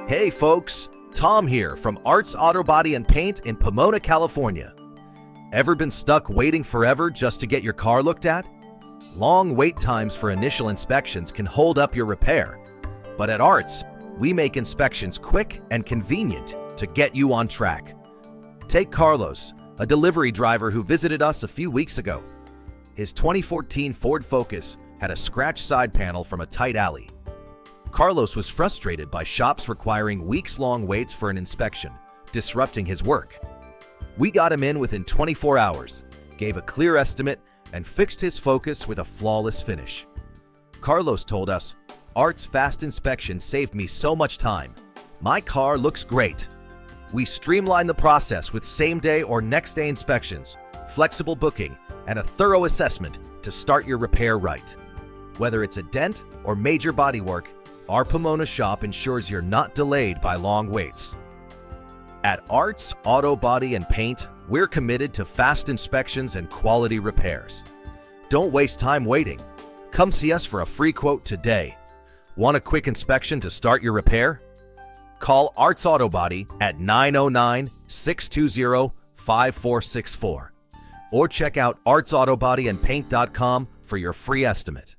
Hey folks, Tom here from Arts Auto Body and Paint in Pomona, California. Ever been stuck waiting forever just to get your car looked at? Long wait times for initial inspections can hold up your repair. But at Arts, we make inspections quick and convenient to get you on track. Take Carlos, a delivery driver who visited us a few weeks ago. His 2014 Ford Focus had a scratched side panel from a tight alley. Carlos was frustrated by shops requiring weeks-long waits for an inspection, disrupting his work. We got him in within 24 hours, gave a clear estimate, and fixed his Focus with a flawless finish. Carlos told us, "Art's fast inspection saved me so much time. My car looks great." We streamlined the process with same-day or next-day inspections, flexible booking, and a thorough assessment to start your repair right. Whether it's a dent or major bodywork, our Pomona shop ensures you're not delayed by long waits. At Arts Auto Body and Paint, we're committed to fast inspections and quality repairs. Don't waste time waiting. Come see us for a free quote today. Want a quick inspection to start your repair? Call Arts Auto Body at 909-620-5464 or check out artsautobodyandpaint.com for your free estimate.